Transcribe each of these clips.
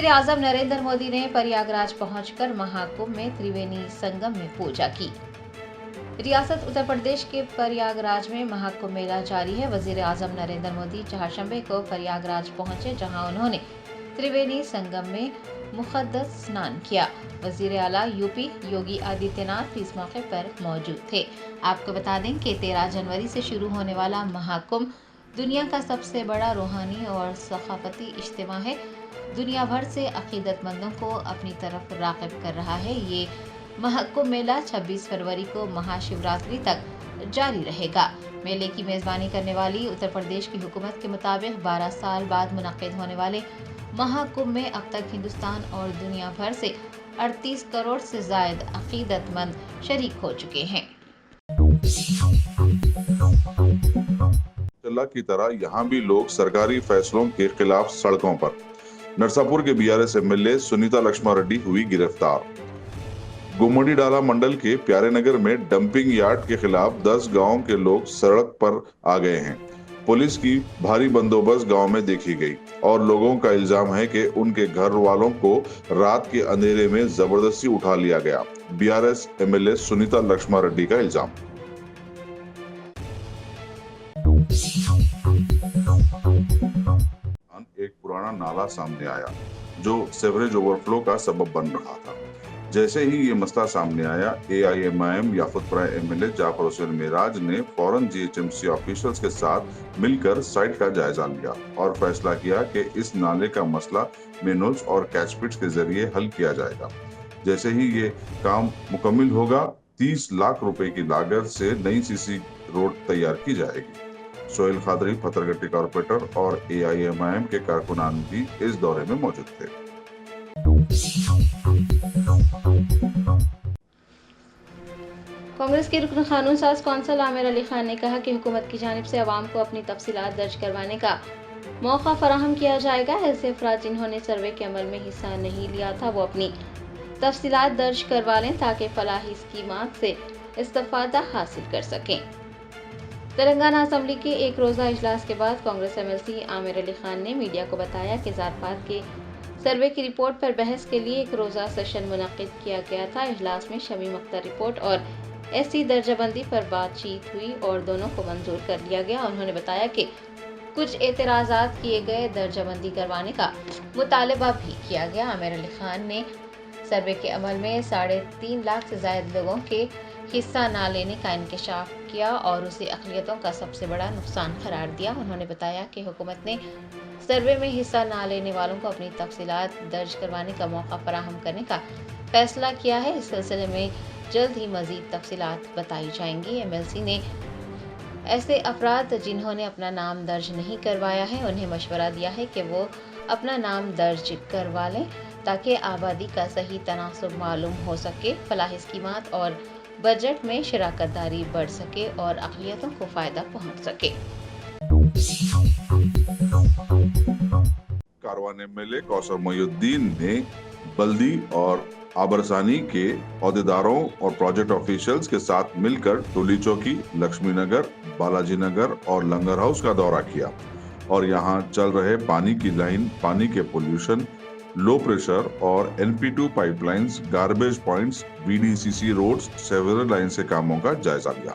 वजीर आजम नरेंद्र मोदी ने प्रयागराज पहुंचकर महाकुंभ में त्रिवेणी संगम में पूजा की। रियासत उत्तर प्रदेश के प्रयागराज में महाकुंभ मेला जारी है। वजीर आजम नरेंद्र मोदी चारशंबे को प्रयागराज पहुंचे, जहां उन्होंने त्रिवेणी संगम में मुक़द्दस स्नान किया। वजीर आला यूपी योगी आदित्यनाथ इस मौके पर मौजूद थे। आपको बता दें कि 13 जनवरी से शुरू होने वाला महाकुंभ दुनिया का सबसे बड़ा रूहानी और सकाफती इज्तिमा है। दुनिया भर से अकीदतमंदों को अपनी तरफ राग़िब कर रहा है। ये महाकुंभ मेला 26 फरवरी को महाशिवरात्रि तक जारी रहेगा। मेले की मेज़बानी करने वाली उत्तर प्रदेश की हुकूमत के मुताबिक 12 साल बाद मुनक़्क़िद होने वाले महाकुंभ में अब तक हिंदुस्तान और दुनिया भर से 38 करोड़ से ज़ायद अकीदतमंद शरीक हो चुके हैं। की तरह यहाँ भी लोग सरकारी फैसलों के खिलाफ सड़कों पर। नरसापुर के बीआरएस एमएलए सुनीता लक्ष्मा रेड्डी हुई गिरफ्तार। गुम्मडीडाला मंडल के प्यारे नगर में डंपिंग यार्ड के खिलाफ 10 गांव के लोग सड़क पर आ गए हैं। पुलिस की भारी बंदोबस्त गांव में देखी गई और लोगों का इल्जाम है कि उनके घर वालों को रात के अंधेरे में जबरदस्ती उठा लिया गया। बीआरएस एमएलए सुनीता लक्ष्मा रेड्डी का इल्जाम। एक पुराना नाला सामने आया जो सेवरेज ओवरफ्लो का सबब बन रहा था। जैसे ही ये मसला सामने आया, एआईएमआईएम याकुतपुरा एमएलए जाफर हुसैन मेराज ने फौरन जीएचएमसी ऑफिशियल्स के साथ मिलकर साइट का जायजा लिया और फैसला किया कि इस नाले का मसला मेनोज और कैचपिट्स के जरिए हल किया जाएगा। जैसे ही ये काम मुकम्मल होगा, 30 लाख रुपए की लागत से नई सीसी रोड तैयार की जाएगी। सोहेल खादरी, पत्थरगट्टी कॉर्पोरेटर और एआईएमआईएम के कारकुनान भी इस दौरे में मौजूद थे। कांग्रेस के रुकन कानून साज कौंसल आमिर अली खान ने कहा कि हुकूमत की जानिब से अवाम को अपनी तफसीलात दर्ज करवाने का मौका फराहम किया जाएगा। ऐसे अफराद जिन्होंने सर्वे के अमल में हिस्सा नहीं लिया था, वो अपनी तफसीलात दर्ज करवा लें ताकि फलाही स्कीमात से इस्तिफादा हासिल कर सकें। तेलंगाना असम्बली के एक रोज़ा इजलास के बाद कांग्रेस एमएलसी आमिर अली खान ने मीडिया को बताया कि ज़ात-पात के सर्वे की रिपोर्ट पर बहस के लिए एक रोज़ा सेशन मुनक़्क़िद किया गया था। इजलास में शमीम अख्तर रिपोर्ट और एससी दर्जाबंदी पर बातचीत हुई और दोनों को मंजूर कर लिया गया। उन्होंने बताया कि कुछ एतराज़ात किए गए, दर्जाबंदी करवाने का मुतालबा भी किया गया। आमिर अली खान ने सर्वे के अमल में 3.5 लाख से ज़ायद लोगों के हिस्सा न लेने का इंकशाफ किया और उसे अक़लियतों का सबसे बड़ा नुकसान करार दिया। उन्होंने बताया कि हुकूमत ने सर्वे में हिस्सा न लेने वालों को अपनी तफसीलात दर्ज करवाने का मौका फराहम करने का फैसला किया है। इस सिलसिले में जल्द ही मज़ीद तफसीलात बताई जाएंगी। एमएलसी ने ऐसे अफराद जिन्होंने अपना नाम दर्ज नहीं करवाया है, उन्हें मशवरा दिया है कि वो अपना नाम दर्ज करवा लें ताकि आबादी का सही तनासुब मालूम हो सके, फलाही स्कीमात और बजट में शराकतदारी बढ़ सके और अक़लियतों को फ़ायदा पहुँच सके। कारवान एमएलए कौसर मोइनुद्दीन ने बल्दी और आबरसानी के अहदेदारों और प्रोजेक्ट ऑफिशियल्स के साथ मिलकर टोली चौकी, लक्ष्मी नगर, बालाजी नगर और लंगर हाउस का दौरा किया और यहाँ चल रहे पानी की लाइन, पानी के पोल्यूशन, लो प्रेशर और NP2 pipelines, garbage points, VDCC roads, several line से कामों का जायजा लिया।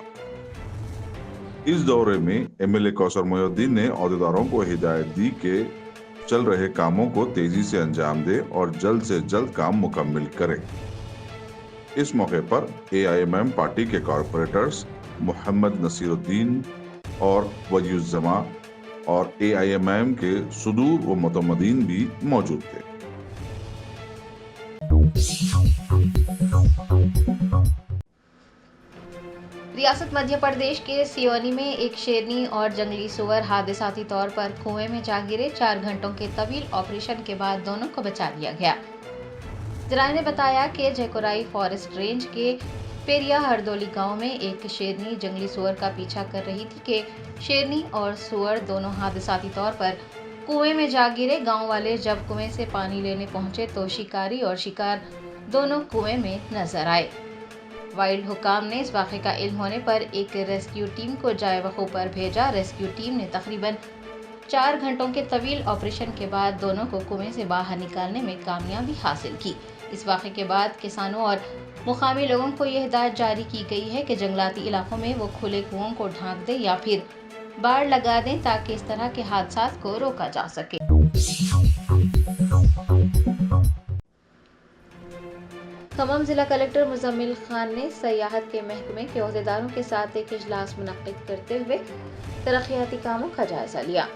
इस दौरे में एमएलए कौसर मोइनुद्दीन ने अहदेदारों को हिदायत दी कि चल रहे कामों को तेजी से अंजाम दे और जल्द से जल्द काम मुकम्मल करें। इस मौके पर एआईएमआईएम पार्टी के कॉर्पोरेटर्स मोहम्मद नसीरुद्दीन और वजीउज़्ज़मा और एआईएमआईएम के सुदूर व मुतमदीन भी मौजूद थे। रियासत मध्य प्रदेश के सियोनी में एक शेरनी और जंगली सुअर हादसाती तौर पर कुएं में जा गिरे। 4 घंटों के तवील ऑपरेशन के बाद दोनों को बचा लिया गया। जराये ने बताया कि जयकोराई फॉरेस्ट रेंज के पेरिया हरदोली गांव में एक शेरनी जंगली सुअर का पीछा कर रही थी कि शेरनी और सुअर दोनों हादसाती तौर पर कुएं में जा गिरे। गाँव वाले जब कुएं से पानी लेने पहुंचे तो शिकारी और शिकार दोनों कुएं में नजर आए। वाइल्ड हुकाम ने इस वाक़े का इल्म होने पर एक रेस्क्यू टीम को जाए वक़ूफ़ पर भेजा। रेस्क्यू टीम ने तकरीबन 4 घंटों के तवील ऑपरेशन के बाद दोनों को कुएं से बाहर निकालने में कामयाबी हासिल की। इस वाक़े के बाद किसानों और मुकामी लोगों को यह हिदायत जारी की गई है कि जंगलाती इलाकों में वो खुले कुओं को ढांक दें या फिर बाड़ लगा दें ताकि इस तरह के हादसात को रोका जा सके। खम्मम जिला कलेक्टर मुजम्मिल खान ने सयाहत के महकमे के ओहदेदारों के साथ एक इजलास मुनक्किद करते हुए तरक्याती कामों का जायजा लिया।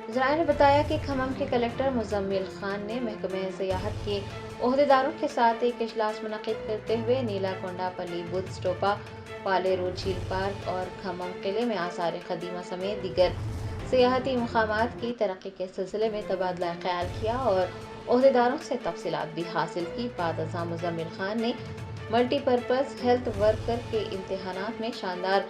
ज़राए ने बताया कि खम्मम के कलेक्टर मुजम्मिल खान ने महकमे सयाहत के ओहदेदारों के साथ एक इजलास मुनक्किद करते हुए नीला कोंडापल्ली बुद्ध स्टोपा, पालेरू झील पार्क और खम्मम किले में आसार कदीमा समेत दीगर सयाहती मकामात की तरक्की के सिलसिले में तबादला ख्याल किया और ओहदेदारों से तफसीलात भी हासिल की। बाद अज़ा मुजम्मिल खान ने मल्टीपर्पज़ हेल्थ वर्कर के इम्तिहानात में शानदार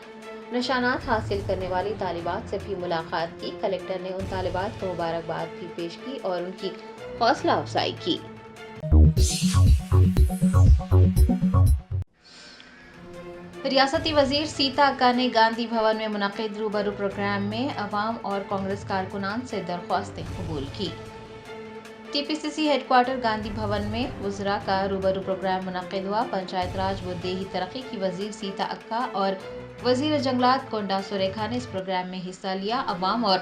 निशानात हासिल करने वाली तालिबात से भी मुलाकात की। कलेक्टर ने उन तालिबात को मुबारकबाद भी पेश की और उनकी हौसला अफजाई की। रियासती वजीर सीता अक्का ने गांधी भवन में मुनक्किद रूबरू प्रोग्राम में अवाम और कांग्रेस कारकुनान से दरख्वास्तें कबूल की। टीपीसीसी हेडक्वार्टर गांधी भवन में वज़रा का रूबरू प्रोग्राम मुनक्किद हुआ। पंचायत राज व देही तरक्की की वजीर सीता अक्का और वजीर जंगलात कोंडा सुरेखा ने इस प्रोग्राम में हिस्सा लिया। अवाम और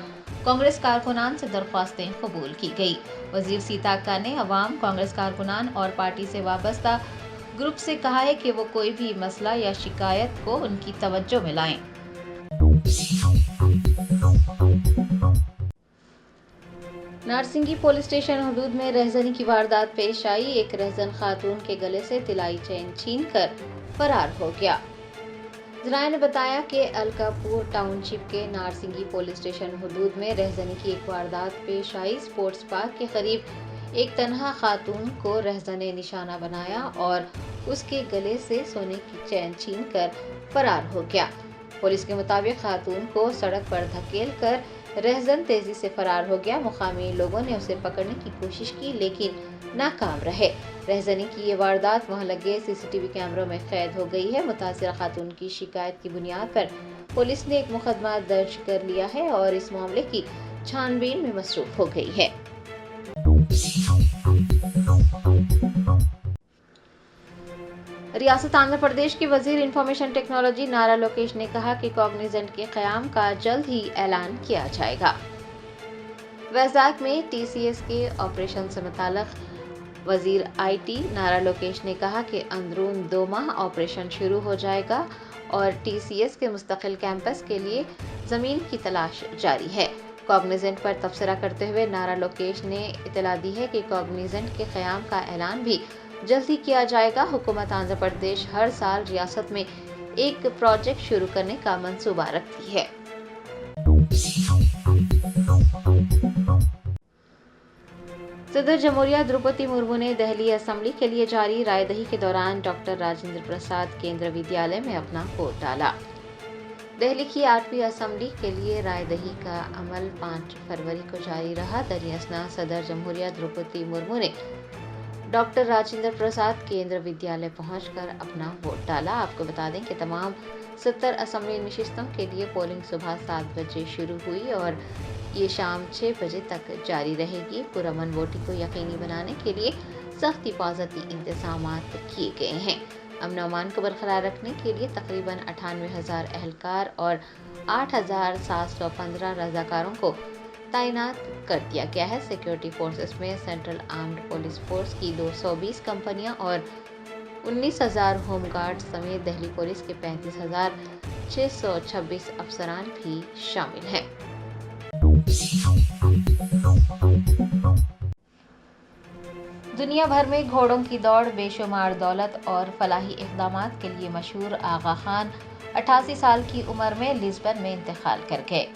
कांग्रेस कारकुनान से दरख्वास्तें कबूल की गई। वजीर सीता अक्का ने अवाम, कांग्रेस कारकुनान और पार्टी से वाबस्ता ग्रुप से कहा है कि वो कोई भी मसला या शिकायत को उनकी तवज्जो में लाएं। नारसिंगी पुलिस स्टेशन हदूद में रहजनी की वारदात पेश आई। एक रहजन खातून के गले से तिलाई चेन छीनकर फरार हो गया। ज़राए ने बताया कि अलकापुर टाउनशिप के नारसिंगी पुलिस स्टेशन हदूद में रहजनी की एक वारदात पेश आई। स्पोर्ट्स पार्क के करीब एक तन्हा खातून को रहजन ने निशाना बनाया और उसके गले से सोने की चैन छीनकर फरार हो गया। पुलिस के मुताबिक खातून को सड़क पर धकेल कर रहजन तेजी से फरार हो गया। मुकामी लोगों ने उसे पकड़ने की कोशिश की लेकिन नाकाम रहे। रहजनी की ये वारदात वहां लगे सीसीटीवी कैमरों में कैद हो गई है। मुतासिरा खातून की शिकायत की बुनियाद पर पुलिस ने एक मुकदमा दर्ज कर लिया है और इस मामले की छानबीन में मसरूफ हो गई है। रियासत आंध्र प्रदेश के वजीर इंफॉर्मेशन टेक्नोलॉजी नारा लोकेश ने कहा कि कॉग्निजेंट के क़याम का जल्द ही ऐलान किया जाएगा। वैज़ाग में टीसीएस के ऑपरेशन से मुताल्लिक़ वजीर आईटी नारा लोकेश ने कहा कि अंदरून 2 माह ऑपरेशन शुरू हो जाएगा और टीसीएस के मुस्तकिल कैंपस के लिए ज़मीन की तलाश जारी है। कॉग्निजेंट पर तबसरा करते हुए नारा लोकेश ने इतला दी है कि कॉग्निजेंट के क़याम का ऐलान भी जल्द ही किया जाएगा। हुकूमत आंध्र प्रदेश हर साल रियासत में एक प्रोजेक्ट शुरू करने का मंसूबा रखती है। सदर जमहूरिया द्रौपदी मुर्मू ने दिल्ली असेंबली के लिए जारी रायदही के दौरान डॉक्टर राजेंद्र प्रसाद केंद्र विद्यालय में अपना वोट डाला। दिल्ली की 8वीं असेंबली के लिए रायदही का अमल 5 फरवरी को जारी रहा। दरियासना सदर जमहूरिया द्रौपदी मुर्मू ने डॉक्टर राजेंद्र प्रसाद केंद्र विद्यालय पहुंचकर अपना वोट डाला। आपको बता दें कि तमाम 70 असेंबली नशिस्तों के लिए पोलिंग सुबह 7 बजे शुरू हुई और ये शाम 6 बजे तक जारी रहेगी। पुरअमन वोटिंग को यकीनी बनाने के लिए सख्त हिफाजती इंतजामात किए गए हैं। अमन अमान को बरकरार रखने के लिए तकरीबन 98,000 एहलकार और 8,715 रजाकारों को तैनात कर दिया गया है। सिक्योरिटी फोर्सेस में सेंट्रल आर्म्ड पुलिस फोर्स की 220 कंपनियां और 19,000 होमगार्ड समेत दिल्ली पुलिस के 35,626 अफसरान भी शामिल हैं। दुनिया भर में घोड़ों की दौड़, बेशुमार दौलत और फलाही इक़दामात के लिए मशहूर आगा खान 88 साल की उम्र में लिस्बन में इंतकाल कर गए।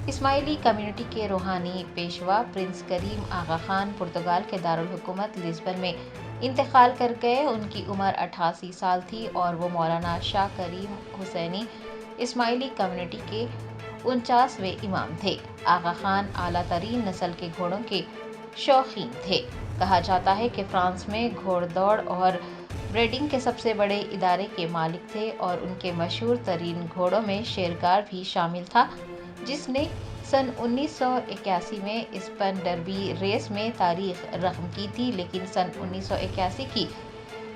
इस्माइली कम्युनिटी के रूहानी पेशवा प्रिंस करीम आगा खान पुर्तगाल के दारुल हुकूमत लिस्बन में इंतकाल कर गए। उनकी उम्र 88 साल थी और वो मौलाना शाह करीम हुसैनी इस्माइली कम्युनिटी के 49वें इमाम थे। आगा खान आला तरीन नस्ल के घोड़ों के शौकीन थे। कहा जाता है कि फ्रांस में घोड़दौड़ और ब्रीडिंग के सबसे बड़े इदारे के मालिक थे और उनके मशहूर तरीन घोड़ों में शेरगार भी शामिल था, जिसने سن 1981 میں اسپن ڈربی ریس میں تاریخ رقم کی تھی، لیکن سن 1981 کی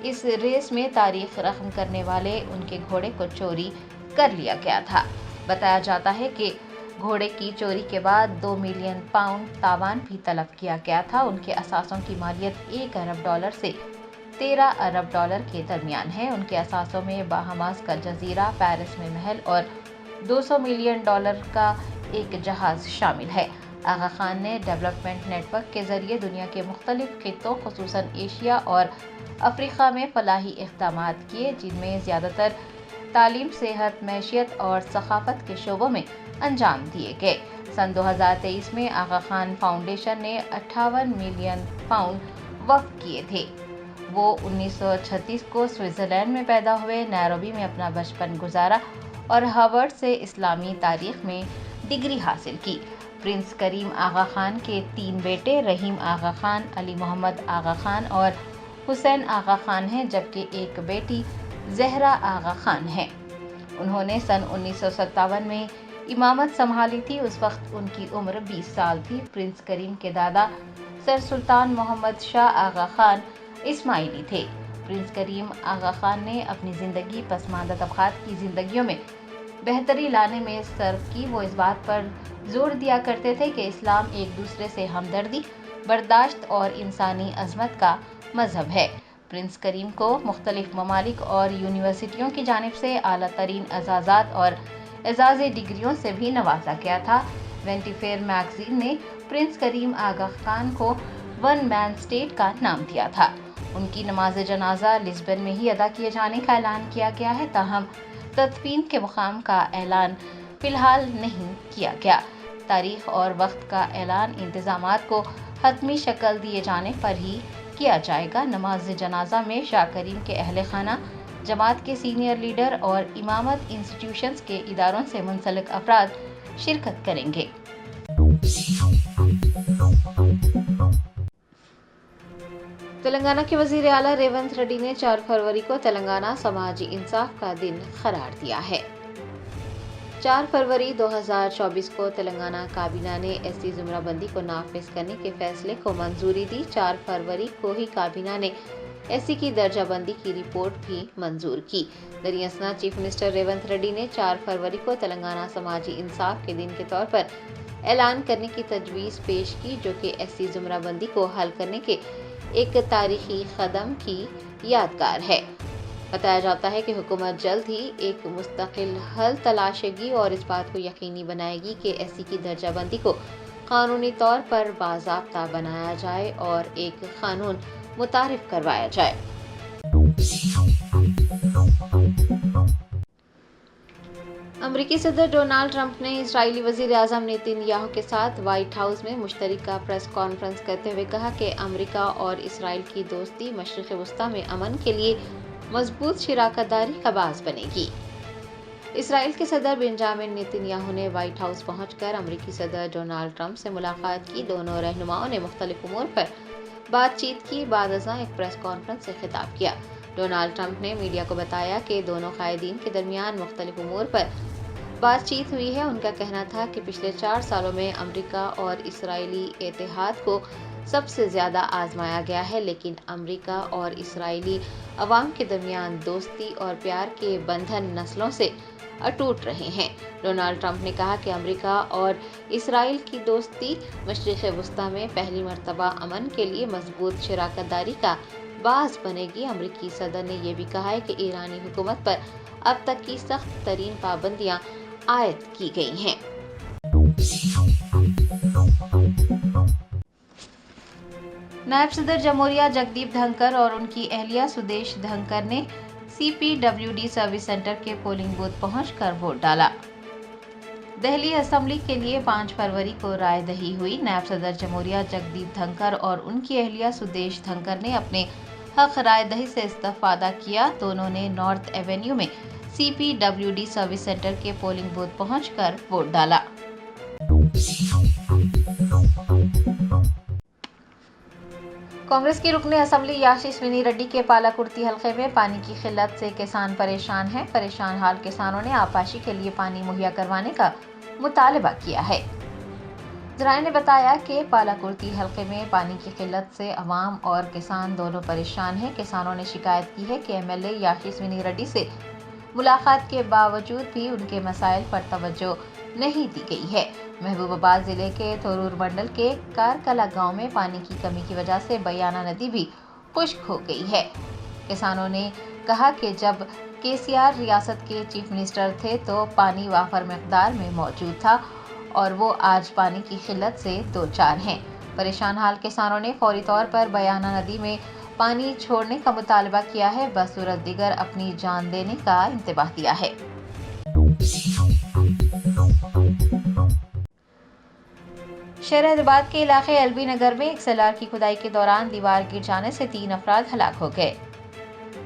اس ریس میں تاریخ رقم کرنے والے ان کے گھوڑے کو چوری کر لیا گیا تھا۔ بتایا جاتا ہے کہ گھوڑے کی چوری کے بعد 2 ملین پاؤنڈ تاوان بھی طلب کیا گیا تھا۔ ان کے اثاثوں کی مالیت $1 ارب سے $13 ارب کے درمیان ہے۔ ان کے اثاثوں میں باہاماس کا جزیرہ، پیرس میں محل اور $200 ملین کا ایک جہاز شامل ہے۔ آغا خان نے ڈیولپمنٹ نیٹ ورک کے ذریعے دنیا کے مختلف خطوں خصوصاً ایشیا اور افریقہ میں فلاحی اقدامات کیے، جن میں زیادہ تر تعلیم، صحت، معیشت اور ثقافت کے شعبوں میں انجام دیے گئے۔ سن 2023 میں آغا خان فاؤنڈیشن نے 58 ملین پاؤنڈ وقف کیے تھے۔ وہ 1936 کو سوئٹزرلینڈ میں پیدا ہوئے، نیروبی میں اپنا بچپن گزارا اور ہارورڈ سے اسلامی تاریخ میں ڈگری حاصل کی۔ پرنس کریم آغا خان کے 3 بیٹے رحیم آغا خان، علی محمد آغا خان اور حسین آغا خان ہیں، جبکہ ایک بیٹی زہرا آغا خان ہے۔ انہوں نے سن 1957 میں امامت سنبھالی تھی۔ اس وقت ان کی عمر 20 سال تھی۔ پرنس کریم کے دادا سر سلطان محمد شاہ آغا خان اسماعیلی تھے۔ پرنس کریم آغا خان نے اپنی زندگی پسماندہ طبقات کی زندگیوں میں بہتری لانے میں صرف کی۔ وہ اس بات پر زور دیا کرتے تھے کہ اسلام ایک دوسرے سے ہمدردی، برداشت اور انسانی عظمت کا مذہب ہے۔ پرنس کریم کو مختلف ممالک اور یونیورسٹیوں کی جانب سے اعلیٰ ترین اعزازات اور اعزازی ڈگریوں سے بھی نوازا گیا تھا۔ وینٹی فیئر میگزین نے پرنس کریم آغا خان کو ون مین اسٹیٹ کا نام دیا تھا۔ ان کی نماز جنازہ لسبن میں ہی ادا کیے جانے کا اعلان کیا گیا ہے، تاہم تدفین کے مقام کا اعلان فی الحال نہیں کیا گیا۔ تاریخ اور وقت کا اعلان انتظامات کو حتمی شکل دیے جانے پر ہی کیا جائے گا۔ نماز جنازہ میں شاہ کریم کے اہل خانہ، جماعت کے سینئر لیڈر اور امامت انسٹیٹیوشنز کے اداروں سے منسلک افراد شرکت کریں گے۔ تلنگانہ کے وزیر اعلیٰ ریونت ریڈی نے 4 فروری کو تلنگانہ سماجی انصاف کا دن قرار دیا ہے۔ 4 فروری 2024 کو تلنگانہ کابینہ نے ایس سی زمرہ بندی کو نافذ کرنے کے فیصلے کو منظوری دی۔ 4 فروری کو ہی کابینہ نے ایس سی کی درجہ بندی کی رپورٹ بھی منظور کی۔ دریں اثنا چیف منسٹر ریونت ریڈی نے 4 فروری کو تلنگانہ سماجی انصاف کے دن کے طور پر اعلان کرنے کی تجویز پیش کی، جو کہ ایس سی زمرہ بندی کو حل کرنے کے ایک تاریخی قدم کی یادگار ہے۔ بتایا جاتا ہے کہ حکومت جلد ہی ایک مستقل حل تلاشے گی اور اس بات کو یقینی بنائے گی کہ ایس سی کی درجہ بندی کو قانونی طور پر باضابطہ بنایا جائے اور ایک قانون متعارف کروایا جائے۔ امریکی صدر ڈونالڈ ٹرمپ نے اسرائیلی وزیر اعظم نیتن یاہو کے ساتھ وائٹ ہاؤس میں مشترکہ پریس کانفرنس کرتے ہوئے کہا کہ امریکہ اور اسرائیل کی دوستی مشرق وسطیٰ میں امن کے لیے مضبوط شراکت داری کا باعث بنے گی۔ اسرائیل کے صدر بنجامن نیتن یاہو نے وائٹ ہاؤس پہنچ کر امریکی صدر ڈونالڈ ٹرمپ سے ملاقات کی۔ دونوں رہنماؤں نے مختلف امور پر بات چیت کی۔ بعد ازاں ایک پریس کانفرنس سے خطاب کیا۔ ڈونالڈ ٹرمپ نے میڈیا کو بتایا کہ دونوں قائدین کے درمیان مختلف امور پر بات چیت ہوئی ہے۔ ان کا کہنا تھا کہ پچھلے 4 سالوں میں امریکہ اور اسرائیلی اتحاد کو سب سے زیادہ آزمایا گیا ہے، لیکن امریکہ اور اسرائیلی عوام کے درمیان دوستی اور پیار کے بندھن نسلوں سے اٹوٹ رہے ہیں۔ ڈونالڈ ٹرمپ نے کہا کہ امریکہ اور اسرائیل کی دوستی مشرق وسطیٰ میں پہلی مرتبہ امن کے لیے مضبوط شراکت داری کا باعث بنے گی۔ امریکی صدر نے یہ بھی کہا ہے کہ ایرانی حکومت پر اب تک کی سخت ترین پابندیاں عائد کی گئی ہیں۔ نائب صدر جمہوریہ جگدیپ دھنکر اور ان کی اہلیہ سدیش دھنکر نے CPWD سروس سینٹر کے پولنگ بوتھ پہنچ کر ووٹ ڈالا۔ دہلی اسمبلی کے لیے 5 فروری کو رائے دہی ہوئی۔ نائب صدر جمہوریہ جگدیپ دھنکر اور ان کی اہلیہ سدیش دھنکر نے اپنے حق رائے دہی سے استفادہ کیا۔ دونوں نے نارتھ ایونیو میں CPWD سروس سینٹر کے پولنگ بوتھ پہنچ کر ووٹ ڈالا۔ کانگریس کی رکن اسمبلی یاشس ونی ریڈی کے پالاکرتی حلقے میں پانی کی قلت سے کسان پریشان ہیں۔ پریشان حال کسانوں نے آبپاشی کے لیے پانی مہیا کروانے کا مطالبہ کیا ہے۔ ذرائع نے بتایا کہ پالاکرتی حلقے میں پانی کی قلت سے عوام اور کسان دونوں پریشان ہیں۔ کسانوں نے شکایت کی ہے کہ ایم ایل اے یاشسونی ریڈی سے ملاقات کے باوجود بھی ان کے مسائل پر توجہ نہیں دی گئی ہے۔ محبوب آباد ضلع کے تھورور منڈل کے کارکلا گاؤں میں پانی کی کمی کی وجہ سے بیانہ ندی بھی خشک ہو گئی ہے۔ کسانوں نے کہا کہ جب KCR ریاست کے چیف منسٹر تھے تو پانی وافر مقدار میں موجود تھا اور وہ آج پانی کی قلت سے دوچار ہیں۔ پریشان حال کسانوں نے فوری طور پر بیانہ ندی میں پانی چھوڑنے کا مطالبہ کیا ہے، بصورت دیگر اپنی جان دینے کا انتباہ دیا ہے۔ شہر حیدرآباد کے علاقے LB نگر میں ایک سیلار کی کھدائی کے دوران دیوار گر جانے سے 3 افراد ہلاک ہو گئے۔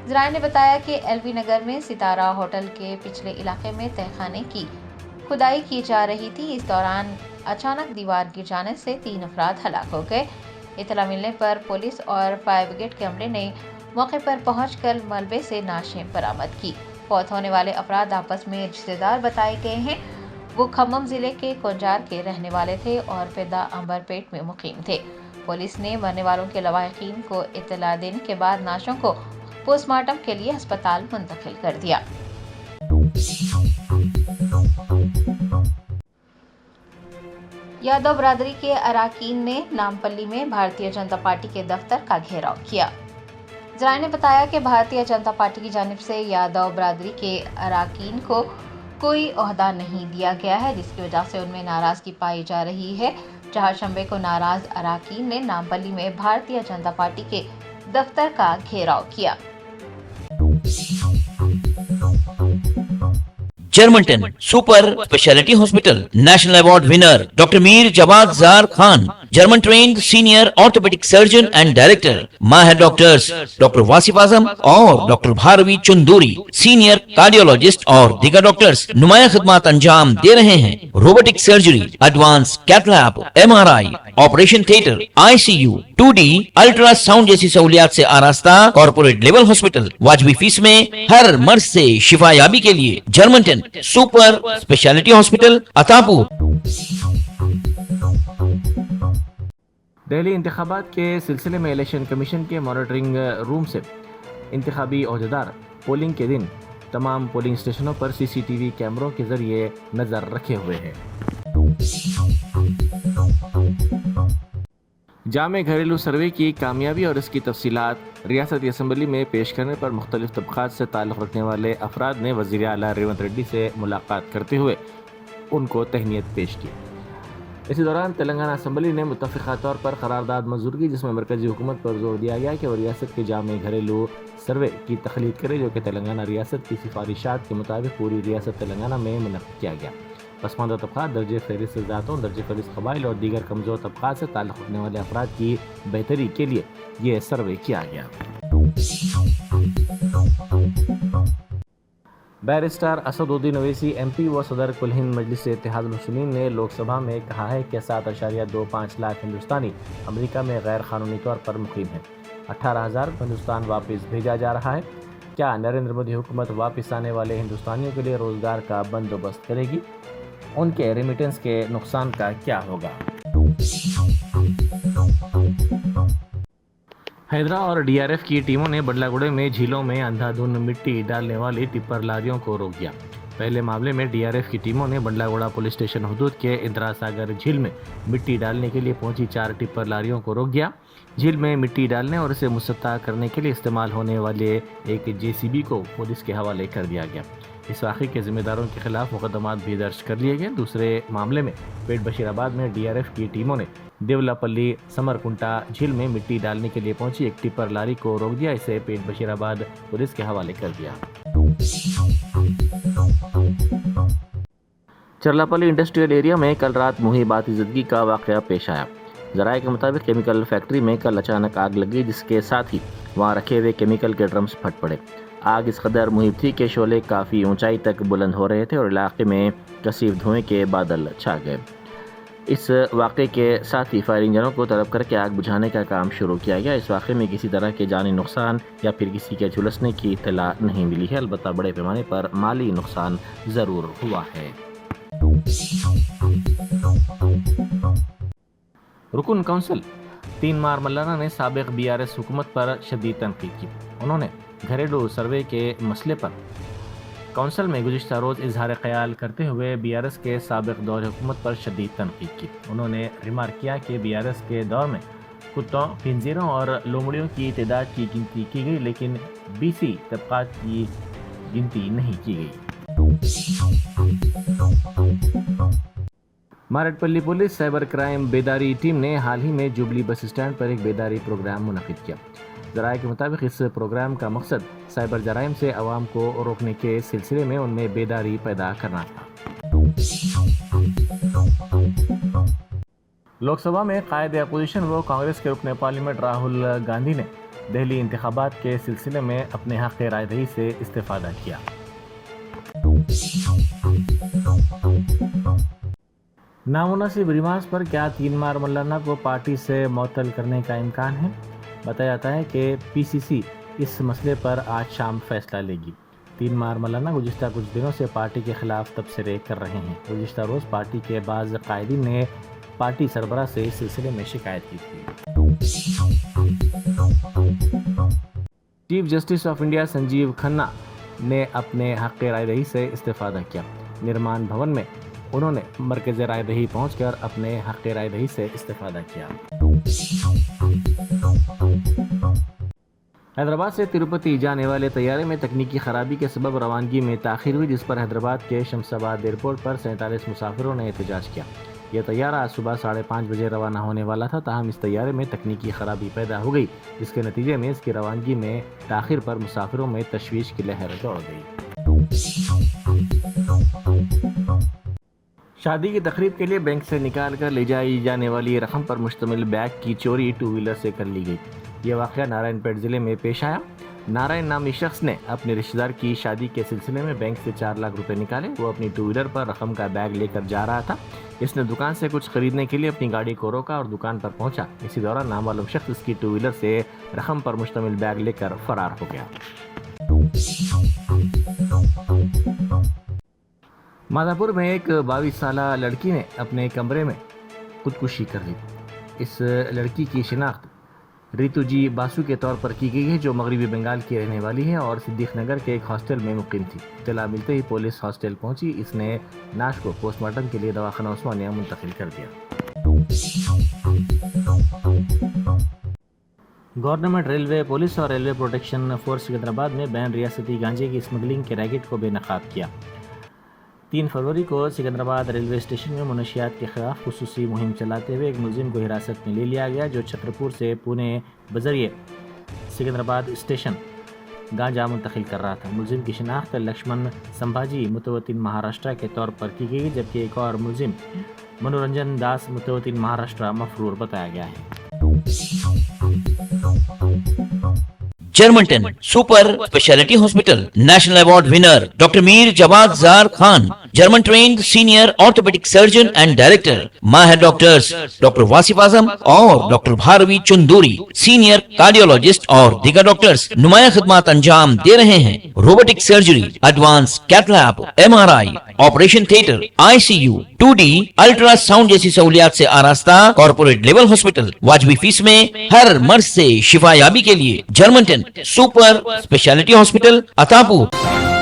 ذرائع نے بتایا کہ LB نگر میں ستارہ ہوٹل کے پچھلے علاقے میں تہخانے کی کھدائی کی جا رہی تھی۔ اس دوران اچانک دیوار گر جانے سے 3 افراد ہلاک ہو گئے۔ اطلاع ملنے پر پولیس اور فائر بریگیڈ کے عملے نے موقع پر پہنچ کر ملبے سے نعشیں برآمد کی۔ فوت ہونے والے افراد آپس میں رشتہ دار بتائے گئے ہیں۔ وہ کھمم ضلع کے کنجار کے رہنے والے تھے اور پیدا انبر پیٹ میں مقیم تھے۔ پولیس نے مرنے والوں کے لواحقین کو اطلاع دینے کے بعد نعشوں کو پوسٹ مارٹم کے لیے ہسپتال منتقل کر دیا۔ یادو برادری کے اراکین نے نامپلی میں بھارتیہ جنتا پارٹی کے دفتر کا گھیراؤ کیا۔ ذرائع نے بتایا کہ بھارتیہ جنتا پارٹی کی جانب سے یادو برادری کے اراکین کو کوئی عہدہ نہیں دیا گیا ہے، جس کی وجہ سے ان میں ناراضگی پائی جا رہی ہے۔ چہارشنبے کو ناراض اراکین نے نامپلی میں بھارتیہ جنتا پارٹی کے دفتر کا گھیراؤ کیا۔ جرمنٹن super speciality hospital national award winner doctor Mir Jawad Zar Khan, German trained senior orthopaedic surgeon and director, ماہر ڈاکٹرز ڈاکٹر واصف اعظم اور doctor Bharavi Chanduri, senior cardiologist اور دیگر ڈاکٹرز نمایاں خدمات انجام دے رہے ہیں۔ Robotic surgery, advance cath lab, MRI، operation theatre, ICU، 2D ultrasound جیسی سہولیات سے آراستہ کارپوریٹ لیول ہاسپٹل، واجبی فیس میں ہر مرض سے شفا یابی کے لیے جرمنٹن super speciality hospital Attapur. Delhi انتخابات کے سلسلے میں الیکشن کمیشن کے مانیٹرنگ روم سے انتخابی عہدیدار پولنگ کے دن تمام پولنگ اسٹیشنوں پر CCTV کیمروں کے ذریعے نظر رکھے ہوئے ہیں۔ جامع گھریلو سروے کی کامیابی اور اس کی تفصیلات ریاستی اسمبلی میں پیش کرنے پر مختلف طبقات سے تعلق رکھنے والے افراد نے وزیر اعلیٰ ریونت ریڈی سے ملاقات کرتے ہوئے ان کو تہنیت پیش کی۔ اسی دوران تلنگانہ اسمبلی نے متفقہ طور پر قرارداد منظور کی، جس میں مرکزی حکومت پر زور دیا گیا کہ وہ ریاست کے جامع گھریلو سروے کی تخلیق کرے، جو کہ تلنگانہ ریاست کی سفارشات کے مطابق پوری ریاست تلنگانہ میں منعقد کیا گیا۔ پسماندہ طبقات، درجہ فہرست ذاتوں، درجہ فہرست قبائل اور دیگر کمزور طبقات سے تعلق رکھنے والے افراد کی بہتری کے لیے یہ سروے کیا گیا۔ بیرسٹر اسد الدین اویسی MP و صدر کل ہند مجلس اتحاد المسلمین نے لوک سبھا میں کہا ہے کہ 7.25 لاکھ ہندوستانی امریکہ میں غیر قانونی طور پر مقیم ہیں۔ 18,000 کو ہندوستان واپس بھیجا جا رہا ہے۔ کیا نریندر مودی حکومت واپس آنے والے ہندوستانیوں کے لیے روزگار کا بندوبست کرے گی؟ ان کے ریمیٹنس کے نقصان کا کیا ہوگا؟ حیدرا اور DRF کی ٹیموں نے بنڈلا گوڑے میں جھیلوں میں اندھا دھند مٹی ڈالنے والی ٹپر لاریوں کو روک دیا۔ پہلے معاملے میں DRF کی ٹیموں نے بنڈلا گوڑا پولیس اسٹیشن حدود کے اندرا ساگر جھیل میں مٹی ڈالنے کے لیے پہنچی 4 ٹپر لاریوں کو روک دیا۔ جھیل میں مٹی ڈالنے اور اسے مسطح کرنے کے لیے استعمال ہونے والے ایک JCB کو پولیس کے حوالے کر دیا گیا۔ اس واقعے کے ذمہ داروں کے خلاف مقدمات بھی درج کر لیے گئے۔ دوسرے معاملے میں پیٹ بشیر آباد میں DRF کی ٹیموں نے دیولا پلی سمرکنٹا جھیل میں مٹی ڈالنے کے لیے پہنچی ایک ٹپر لاری کو روک دیا، اسے پیٹ بشیر آباد پولیس کے حوالے کر دیا۔ چرلاپلی انڈسٹریل ایریا میں کل رات محیباتی زدگی کا واقعہ پیش آیا۔ ذرائع کے مطابق کیمیکل فیکٹری میں کل اچانک آگ لگ گئی، جس کے ساتھ ہی وہاں رکھے ہوئے کیمیکل کے ڈرمز پھٹ پڑے۔ آگ اس قدر مہیب تھی کہ شعلے کافی اونچائی تک بلند ہو رہے تھے اور علاقے میں کثیف دھوئیں کے بادل چھا گئے۔ اس واقعے کے ساتھ ہی فائر انجنوں کو طلب کر کے آگ بجھانے کا کام شروع کیا گیا۔ اس واقعے میں کسی طرح کے جانی نقصان یا پھر کسی کے جھلسنے کی اطلاع نہیں ملی ہے، البتہ بڑے پیمانے پر مالی نقصان ضرور ہوا ہے۔ रुकन काउंसिल 3 मार मल्लाना ने साबिक BRS हुकूमत पर शदीद तनकीद की। उन्होंने घरेलू सर्वे के मसले पर काउंसिल में गुज़िश्ता रोज़ इजहार ख्याल करते हुए BRS के साबिक दौर हुकूमत पर शदीद तनकीद की। उन्होंने रिमार्क किया कि BRS के दौर में कुत्तों, खिंजीरों और लोमड़ियों की तादाद की गिनती की गई, लेकिन BC तबकात की गिनती नहीं की गई। Marredpally police cyber crime बेदारी team ने हाल ही में जुबली बस स्टैंड पर एक बेदारी प्रोग्राम मुनक़िद किया। ज़राए के मुताबिक इस प्रोग्राम का मकसद साइबर जराइम से आवाम को रोकने के सिलसिले में उनमें बेदारी पैदा करना था। लोकसभा में कायदे अपोजिशन व कांग्रेस के रुकन पार्लियामेंट राहुल गांधी ने दिल्ली इंतखाबात के सिलसिले में अपने हक़ राय दही से इस्तेफादा किया। नामुनासिब रिमार्क्स पर क्या 3 मार मल्लाना को पार्टी से मुअत्तल करने का इम्कान है? बताया जाता है कि PCC इस मसले पर आज शाम फैसला लेगी। 3 मार मल्लाना गुज़िश्ता कुछ दिनों से पार्टी के खिलाफ तबसरे कर रहे हैं। गुज़िश्ता रोज़ पार्टी के बाज़ कायदीन ने पार्टी सरबराह से इस सिलसिले में शिकायत की थी। Chief justice of India Sanjeev Khanna ने अपने हक़ राय दही से इस्तेफादा किया। निर्माण भवन में उन्होंने मरकज़ राय दही पहुँचकर अपने हक़ राय दही से इस्तेफादा किया। हैदराबाद से तिरुपति जाने वाले तैयारे में तकनीकी खराबी के सबब रवानगी में ताख़ीर हुई, जिस पर हैदराबाद के शमशाबाद एयरपोर्ट पर 47 मुसाफिरों ने एहतजाज किया। यह तैयारा आज सुबह 5:30 बजे रवाना होने वाला था, ताहम इस तैयारे में तकनीकी खराबी पैदा हो गई, जिसके नतीजे में इसकी रवानगी में ताख़ीर पर मुसाफिरों में तशवीश की लहर दौड़ गई। शादी की तकरीब के लिए बैंक से निकाल कर ले जाई जाने वाली रकम पर मुश्तमिल बैग की चोरी 2 व्हीलर से कर ली गई। यह वाक़या नारायणपेट ज़िले में पेश आया। नारायण नामी शख्स ने अपने रिश्तेदार की शादी के सिलसिले में बैंक से 4 लाख रुपए निकाले। वो अपनी 2 व्हीलर पर रकम का बैग लेकर जा रहा था। इसने दुकान से कुछ खरीदने के लिए अपनी गाड़ी को रोका और दुकान पर पहुंचा। इसी दौरान नामालूम शख्स इसकी 2 व्हीलर से रकम पर मुश्तमिल बैग लेकर फरार हो गया। माधापुर में एक 22 साला लड़की ने अपने कमरे में खुदकुशी कर ली। इस लड़की की शिनाख्त रितु जी बासु के तौर पर की गई है, जो मगरबी बंगाल की रहने वाली है और सिद्दीक नगर के एक हॉस्टल में मुकीम थी। इत्तला मिलते ही पुलिस हॉस्टल पहुंची। इसने नाश को पोस्टमार्टम के लिए दवाखाना उस्मानिया मुंतकिल कर दिया। गवर्नमेंट रेलवे पुलिस और रेलवे प्रोटेक्शन फोर्स सिकंदराबाद में बैन रियासती गांजे की स्मगलिंग के रैकेट को बेनकाब किया। 3 फरवरी को सिकंदराबाद रेलवे स्टेशन में मुनशियात के खिलाफ खुसूसी मुहिम चलाते हुए एक मुलजिम को हिरासत में ले लिया गया, जो छतरपुर से पुणे बजरिए सिकंदराबाद स्टेशन गांजा मुंतकिल कर रहा था। मुलजिम की शिनाख्त लक्ष्मण संभाजी मुतवतिन महाराष्ट्र के तौर पर की गई, जबकि एक और मुलजिम मनोरंजन दास मुतवतिन महाराष्ट्र मफरूर बताया गया है। Germantown super speciality hospital national award winner doctor Mir Jawad Jar Khan, German trained senior orthopaedic surgeon and director, माहिर डॉक्टर्स डॉक्टर वासिफ आजम और doctor Bharvi Chanduri, senior cardiologist और दीगर डॉक्टर्स नुमाया खिदमत अंजाम दे रहे हैं। Robotic surgery, advance cath lab, MRI, operation theatre, ICU, 2D ultrasound जैसी सहूलियात से आरास्ता कॉर्पोरेट लेवल हॉस्पिटल। वाजबी फीस में हर मर्ज से शिफायाबी के लिए Germanton super speciality hospital, Attapur.